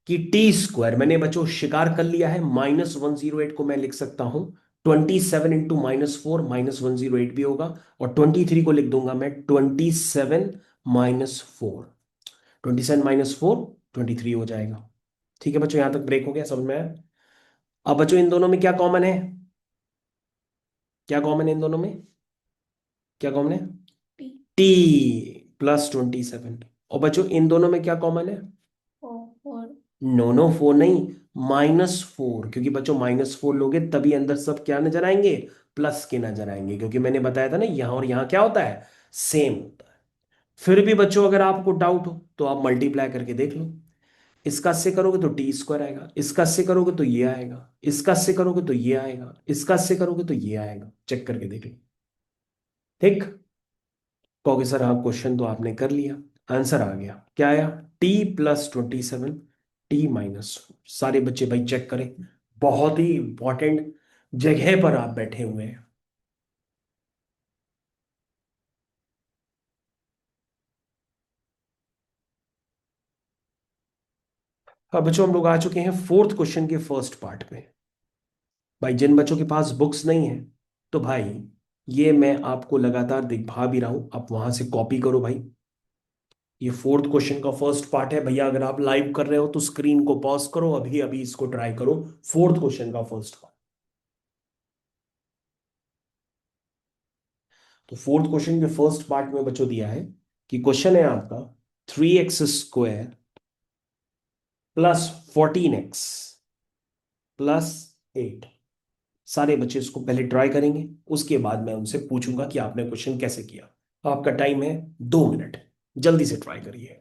कि टी स्क्वायर मैंने बच्चों शिकार कर लिया है, -108 को मैं लिख सकता हूं 27 × -4, -108 भी होगा, और 23 को लिख दूंगा मैं 27 - 4। 27 - 4 23 हो जाएगा। ठीक है बच्चों, यहां तक ब्रेक हो गया, समझ में आया? अब बच्चों इन दोनों में क्या कॉमन है, क्या कॉमन है इन दोनों में, क्या कॉमन है, P टी +27। और बच्चों इन दोनों में क्या कॉमन है, 4 नो नो 4 नहीं, -4, क्योंकि बच्चों -4 लोगे तभी अंदर सब क्या नजर आएंगे, प्लस के नजर आएंगे, क्योंकि मैंने बताया था ना यहां और यहां क्या होता है, सेम होता है। फिर भी बच्चों अगर आपको डाउट हो तो आप मल्टीप्लाई करके देख लो, इसका से करोगे तो टी स्क्वायर आएगा, इसका से करोगे तो ये आएगा, इसका से करोगे तो ये आएगा, इसका से करोगे तो ये आएगा, चेक करके देख लो। ठीक, कहोगे सर हाँ क्वेश्चन तो आपने कर लिया, आंसर आ गया, क्या आया, T +27, T - 4। सारे बच्चे भाई चेक करें, बहुत ही इंपॉर्टेंट जगह पर आप बैठे हुए हैं। अब बच्चों हम लोग आ चुके हैं फोर्थ क्वेश्चन के फर्स्ट पार्ट में। भाई जिन बच्चों के पास बुक्स नहीं है, तो भाई ये मैं आपको लगातार दिखा भी रहा हूं, आप वहां से कॉपी करो भाई। ये फोर्थ क्वेश्चन का फर्स्ट पार्ट है भैया, अगर आप लाइव कर रहे हो तो स्क्रीन को पॉज करो, अभी अभी इसको ट्राई करो, फोर्थ क्वेश्चन का फर्स्ट पार्ट। तो फोर्थ क्वेश्चन के फर्स्ट पार्ट में बच्चों दिया है कि क्वेश्चन है आपका 3x² +14x +8। सारे बच्चे इसको पहले ट्राई करेंगे, उसके बाद मैं उनसे पूछूंगा कि आपने क्वेश्चन कैसे किया। आपका टाइम है 2 मिनट, जल्दी से ट्राई करिए।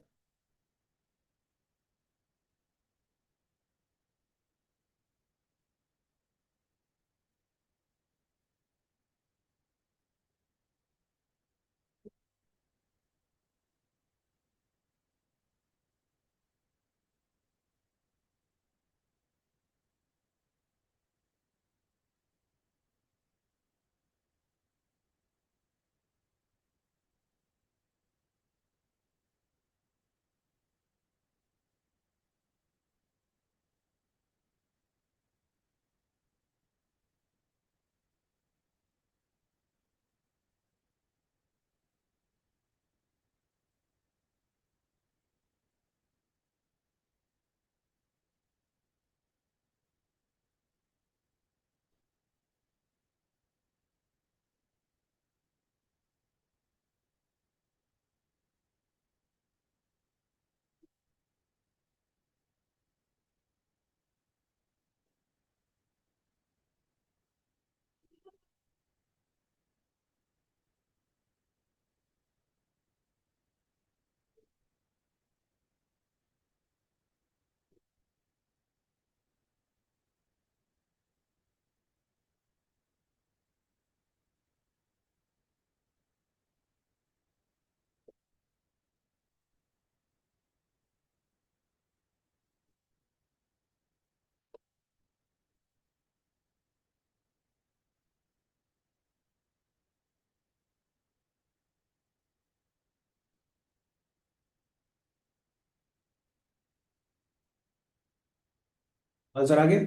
आंसर आ गया?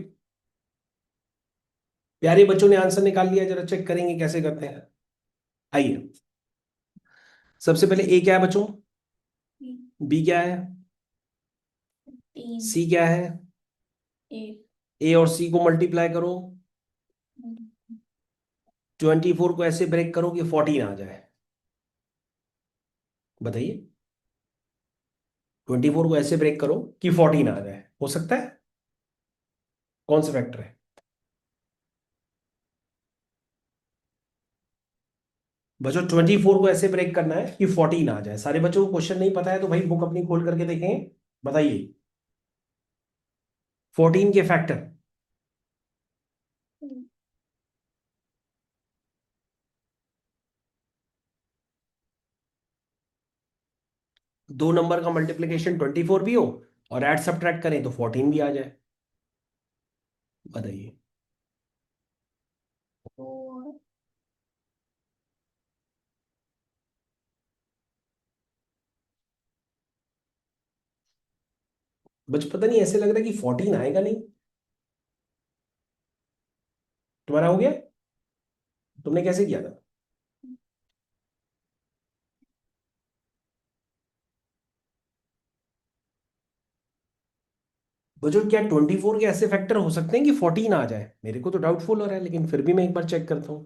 प्यारे बच्चों ने आंसर निकाल लिया, जरा चेक करेंगे कैसे करते हैं। आइए, सबसे पहले ए क्या है बच्चों, बी क्या है, 15, सी क्या है, 8, ए और सी को मल्टीप्लाई करो, 24 को ऐसे ब्रेक करो कि 14 आ जाए। बताइए, 24 को ऐसे ब्रेक करो कि 14 आ जाए, हो सकता है? कौन सा फैक्टर है? बच्चों 24 को ऐसे ब्रेक करना है कि 14 आ जाए। सारे बच्चों को क्वेश्चन नहीं पता है तो भाई बुक अपनी खोल करके देखें, बताइए 14 के फैक्टर। दो नंबर का मल्टीप्लीकेशन 24 भी हो और ऐड सब्ट्रैक्ट करें तो 14 भी आ जाए। बताइए। 4, बच्चों पता नहीं, ऐसे लग रहा है कि 14 आएगा नहीं। तुम्हारा हो गया? तुमने कैसे किया था? बच्चों क्या 24 के ऐसे फैक्टर हो सकते हैं कि 14 आ जाए? मेरे को तो डाउटफुल हो रहा है, लेकिन फिर भी मैं एक बार चेक करता हूँ।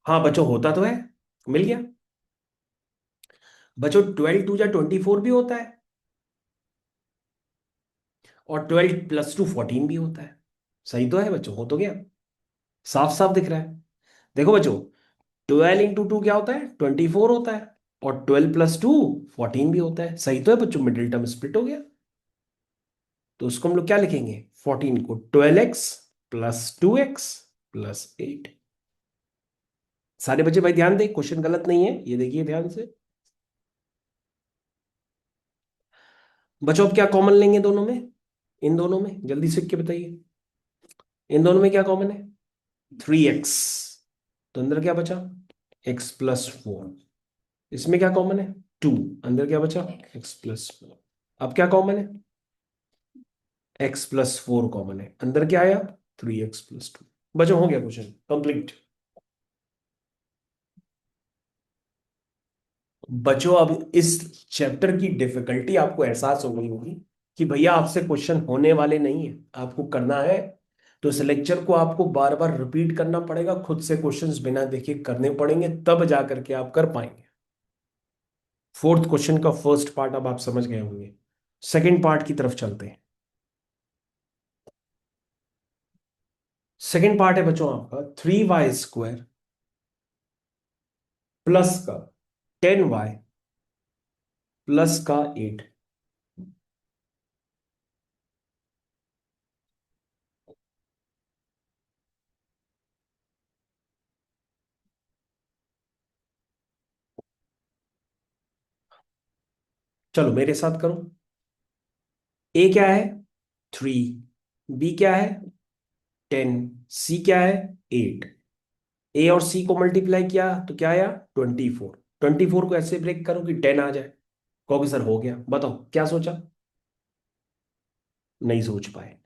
हाँ बच्चों, होता तो है, मिल गया। बच्चों 12 2 जा 24 भी होता है, और 12 + 2 14 भी होता है। सही तो है बच्चों, हो तो गया, साफ साफ दिख रहा है। देखो बच्चों, 12 × 2 क्या होता है, 24 होता है, और 12 + 2 14 भी होता है। सही तो है बच्चों, मिडिल टर्म स्प्लिट हो गया। तो उसको हम लोग क्या लिखेंगे, 14 को 12x + 2x + 8। सारे बच्चे भाई ध्यान दें, क्वेश्चन गलत नहीं है, ये देखिए ध्यान से। बच्चों अब क्या कॉमन लेंगे दोनों में, इन दोनों में जल्दी से के बताइए, इन दोनों में क्या कॉमन है, 3x। तो अंदर क्या बचा, x + 4। इसमें क्या कॉमन है, 2। अंदर क्या बचा, x + 4। अब क्या कॉमन है, x + 4 कॉमन है, अंदर क्या आया, 3x + 2। बच्चों हो गया क्वेश्चन कंप्लीट। बच्चों अब इस चैप्टर की डिफिकल्टी आपको एहसास हो गई होगी कि भैया आपसे क्वेश्चन होने वाले नहीं है, आपको करना है तो इस लेक्चर को आपको बार बार रिपीट करना पड़ेगा, खुद से क्वेश्चंस बिना देखे करने पड़ेंगे, तब जा करके आप कर पाएंगे। फोर्थ क्वेश्चन का फर्स्ट पार्ट अब आप समझ गए होंगे, सेकंड पार्ट की तरफ चलते हैं। सेकंड पार्ट है बच्चों आपका 3y² प्लस का 10y प्लस का 8। चलो मेरे साथ करो। ए क्या है, 3। बी क्या है, 10। सी क्या है, 8। ए और सी को मल्टीप्लाई किया तो क्या आया, 24। 24 को ऐसे ब्रेक करो कि 10 आ जाए। कहोगे सर हो गया, बताओ क्या सोचा, नहीं सोच पाए।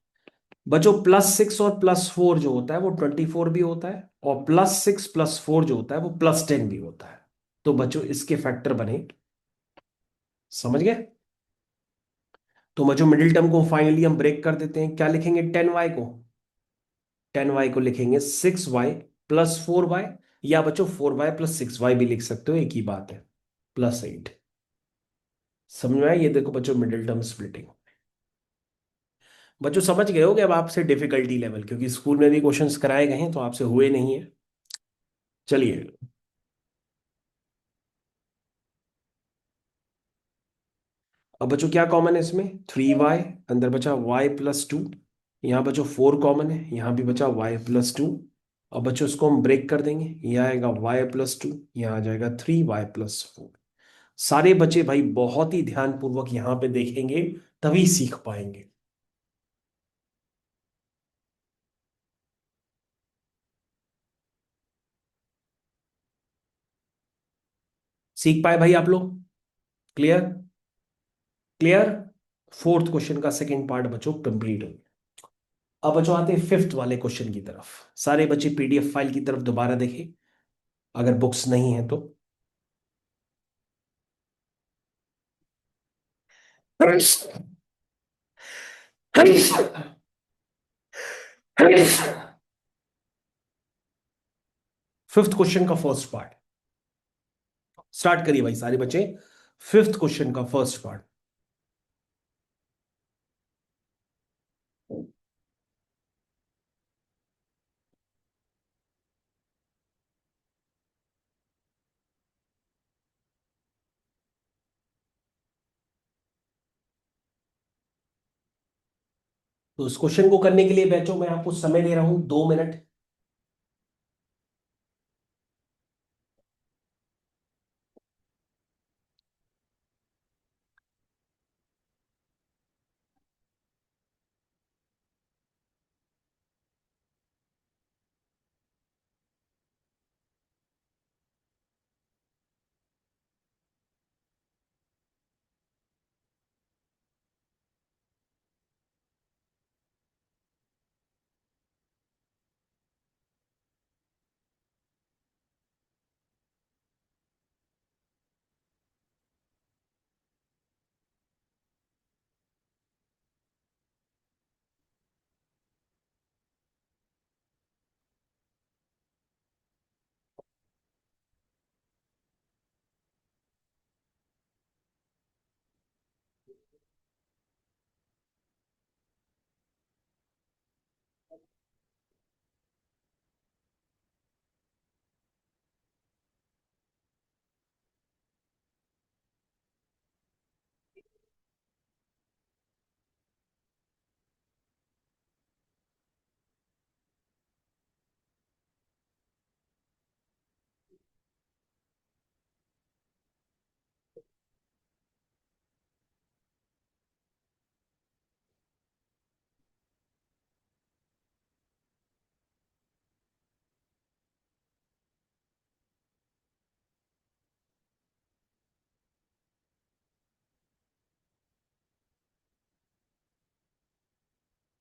बच्चों +6 और +4 जो होता है वो 24 भी होता है, और +6 + 4 जो होता है वो +10 भी होता है। तो बच्चों इसके फैक्टर बने, समझ गए? तो बच्चों मिडिल टर्म को फाइनली हम ब्रेक कर देते हैं, क्या लिखेंगे, 10y को लिखेंगे 6y + 4y, या बच्चों 4y + 6y भी लिख सकते हो, एक ही बात है, +8। समझ में आया? ये देखो बच्चों मिडिल टर्म स्प्लिटिंग। बच्चों समझ गए होगे अब आपसे डिफिकल्टी लेवल, क्योंकि स्कूल में भी क्वेश्चंस कराए गए हैं तो आपसे हुए नहीं है। चलिए, अब बच्चों क्या कॉमन है इसमें, 3y, अंदर बचा y + 2। यहाँ बच्चों 4 कॉमन है, यहाँ भी बचा y + 2। और बच्चों इसको हम ब्रेक कर देंगे, ये आएगा y + 2, यहाँ आ जाएगा 3y + 4। सारे बच्चे भाई बहुत ही ध्यान पूर्वक यहाँ पे देखेंगे, तभी सीख पाएंगे। सीख पाए भाई आप लोग? क्लियर? क्लियर? फोर्थ क्वेश्चन का सेकंड पार्ट बच्चों कंप्लीट हो गया। अब बच्चों आते हैं फिफ्थ वाले क्वेश्चन की तरफ। सारे बच्चे पीडीएफ फाइल की तरफ दोबारा देखें, अगर बुक्स नहीं है तो। फिफ्थ क्वेश्चन का फर्स्ट पार्ट स्टार्ट करिए भाई सारे बच्चे। फिफ्थ क्वेश्चन का फर्स्ट पार्ट। तो इस क्वेश्चन को करने के लिए बच्चों मैं आपको समय दे रहा हूं 2 मिनट।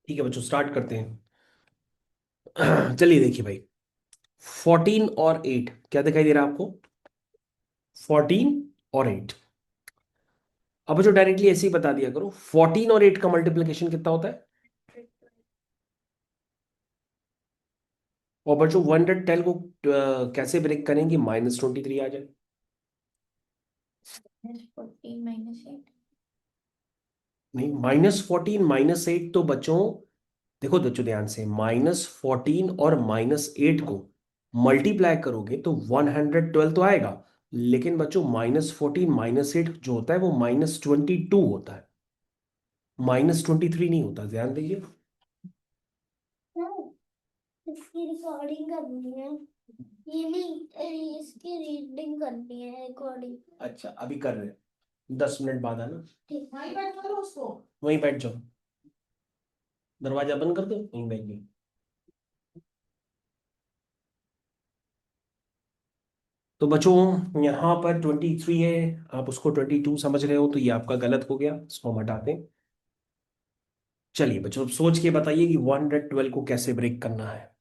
ठीक है बच्चों स्टार्ट करते हैं। चलिए देखिए भाई, 14 और 8 क्या दिखाई दे रहा है आपको? 14 और 8। अब बच्चों डायरेक्टली ऐसे ही बता दिया करो, 14 और 8 का मल्टीप्लीकेशन कितना होता है? और बच्चों 110 को कैसे ब्रेक करेंगे? -23 आ जाए। -14 -8। नहीं, -14 -8 तो बच्चों देखो बच्चों ध्यान से, -14 और -8 को मल्टीप्लाई करोगे तो 112 तो आएगा। लेकिन बच्चों -14 -8 जो होता है वो -22 होता है, -23 नहीं होता, ध्यान दीजिए। इसकी रिकॉर्डिंग करनी है। ये नहीं, इसकी रीडिंग करनी है रिकॉर्डिंग। अच्छा अभी कर रहे हैं, 10 मिनट बाद आना। ठीक। वहीं बैठ करो उसको, वहीं बैठ जाओ, दरवाजा बंद कर दो, वहीं बैठ जाओ। तो बच्चों यहाँ पर 23 है, आप उसको 22 समझ रहे हो, तो ये आपका गलत हो गया, इसको हम हटाते हैं। चलिए बच्चों अब सोच के बताइए कि 112 को कैसे ब्रेक करना है।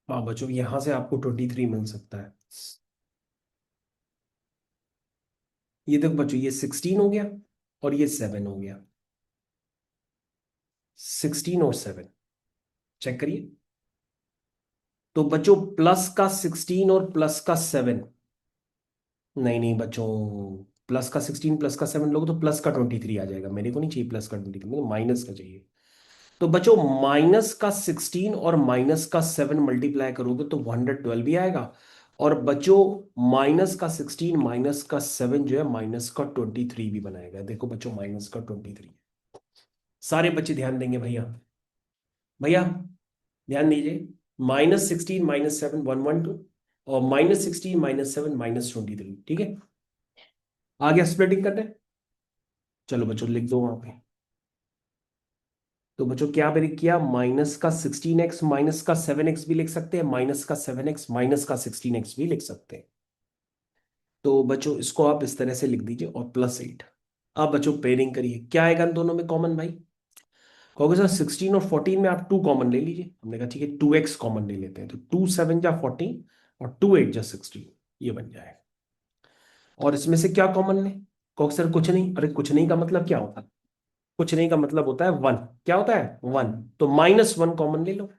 हाँ बच्चों यहां से आपको 23 मिल सकता है। ये देखो बच्चों, ये 16 हो गया और ये 7 हो गया। 16 और 7 चेक करिए। तो बच्चों प्लस का 16 और प्लस का 7, नहीं नहीं बच्चों, प्लस का 16 प्लस का 7 लोगे तो प्लस का 23 आ जाएगा। मेरे को नहीं चाहिए प्लस का 23, मेरे को माइनस का चाहिए। तो बच्चों माइनस का 16 और माइनस का 7 मल्टीप्लाई करोगे तो 112 भी आएगा। और बच्चों -16 -7 जो है -23 भी बनाएगा। देखो बच्चों -23। सारे बच्चे ध्यान देंगे भैया, भैया ध्यान दीजिए। -16 -7 112, और -16 -7 -23, ठीक है। आ गया स्प्लिटिंग करने? चलो बच्चों लिख दो वहां पे। तो बच्चों क्या मैंने किया, माइनस का 16x माइनस का 7x भी लिख सकते हैं, माइनस का 7x माइनस का 16x भी लिख सकते हैं। तो बच्चों इसको आप इस तरह से लिख दीजिए और +8। अब बच्चों पेयरिंग करिए, क्या आएगा इन दोनों में कॉमन भाई? कहोगे सर 16 और 14 में आप 2 कॉमन ले लीजिए। हमने कहा ठीक है 2x कॉमन ले लेते हैं, तो 2 7 जा 14 और 2 8 जा 16, ये बन जाएगा। और इसमें से क्या कॉमन ले? कहोगे सर कुछ नहीं। अरे कुछ नहीं का मतलब क्या होता है? कुछ नहीं का मतलब होता है 1। क्या होता है 1? तो -1 कॉमन ले लो,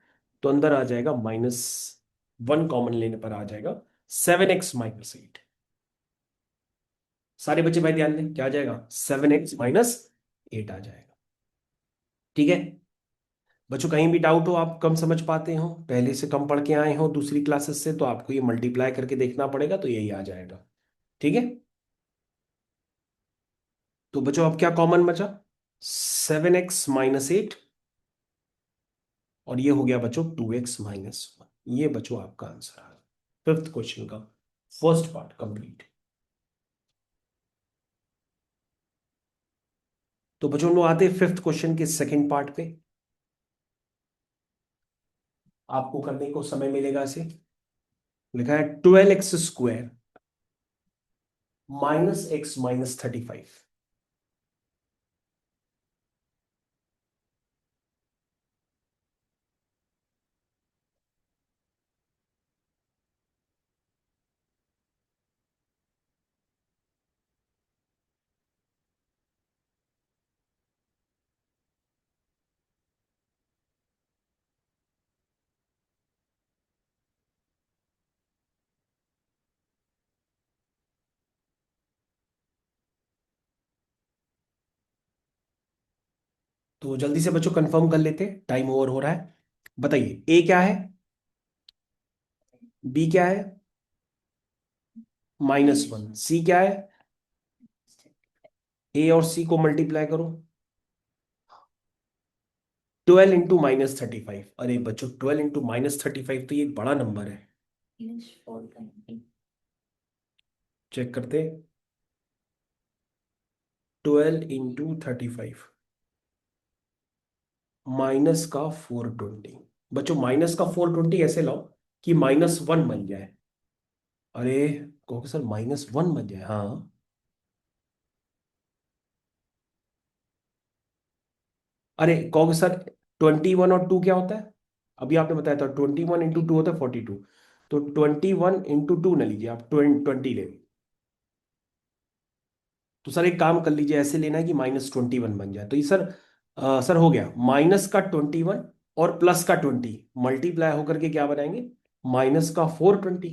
तो अंदर आ जाएगा -1 कॉमन लेने पर आ जाएगा 7x - 8। सारे बच्चे भाई ध्यान दें, क्या आ जाएगा 7x - 8 आ जाएगा। ठीक है बच्चों, कहीं भी डाउट हो, आप कम समझ पाते हो, पहले से कम पढ़ के आए हो दूसरी क्लासेस से, तो आपको ये मल्टीप्लाई करके देखना पड़ेगा, तो यही आ जाएगा। ठीक है, तो बच्चों अब क्या कॉमन बचा? 7x - 8, और ये हो गया बच्चों 2x - 1। ये बच्चों आपका आंसर है फिफ्थ क्वेश्चन का फर्स्ट पार्ट कंप्लीट। तो बच्चों हम लोग आते हैं फिफ्थ क्वेश्चन के सेकंड पार्ट पे। आपको करने को समय मिलेगा इसे। लिखा है 12x² -x -35। तो जल्दी से बच्चों कंफर्म कर लेते, टाइम ओवर हो रहा है। बताइए ए क्या है, बी क्या है, -1, सी क्या है? ए और सी को मल्टीप्लाई करो, 12 इंटू -35। अरे बच्चों 12 इंटू -35 तो ये एक बड़ा नंबर है। चेक करते, 12 इंटू 35 माइनस का 420। बच्चों माइनस का 420 ऐसे लाओ कि -1 बन जाए। अरे कहो सर -1 बन जाए, हाँ। अरे कहोगे सर 21 और 2 क्या होता है? अभी आपने बताया था 21 इंटू 2 होता है 42। तो 21 इंटू 2 ना लीजिए आप, 20 ले लीजिए। तो सर एक काम कर लीजिए, ऐसे लेना है कि -21 बन जाए। तो ये सर सर हो गया -21 और +20 मल्टीप्लाई होकर के क्या बनाएंगे, -420।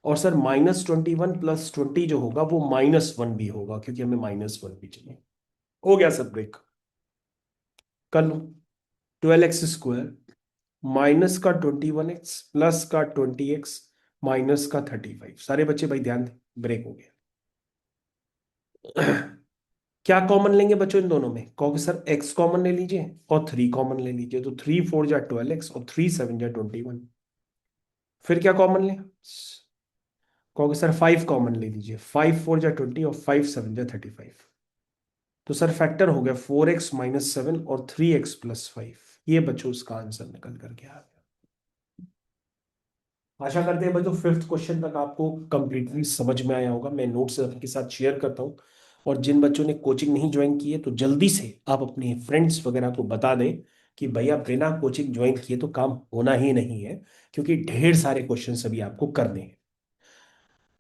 और सर -21 +20 जो होगा वो -1 भी होगा, क्योंकि हमें -1 भी चाहिए। हो गया सर ब्रेक। कर लो, 12x² माइनस का 21x प्लस का 20x माइनस का 35। सारे बच्चे भाई ध्यान दें, ब्रेक हो गया। क्या कॉमन लेंगे बच्चों इन दोनों में? कहोगे सर x कॉमन ले लीजिए और 3 कॉमन ले लीजिए, तो 3 4 जा 12x और 3 7 जा 21। फिर क्या कॉमन लें? कहोगे सर 5 कॉमन ले लीजिए, 5 4 जा 20 और 5 7 जा 35। तो सर फैक्टर हो गया 4x - 7 और 3x + 5। ये बच्चों उसका आंसर निकल करके आ गया। आशा करते हैं बच्चों फिफ्थ क्वेश्चन तक आपको कंप्लीटली समझ में आया होगा। मैं नोट्स आपके साथ शेयर करता हूँ, और जिन बच्चों ने कोचिंग नहीं ज्वाइन की है तो जल्दी से आप अपने फ्रेंड्स वगैरह को बता दें कि भैया बिना कोचिंग ज्वाइन किए तो काम होना ही नहीं है, क्योंकि ढेर सारे क्वेश्चन अभी आपको करने हैं।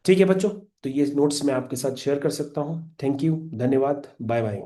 ठीक है बच्चों, तो ये नोट्स मैं आपके साथ शेयर कर सकता हूँ। थैंक यू, धन्यवाद, बाय बाय।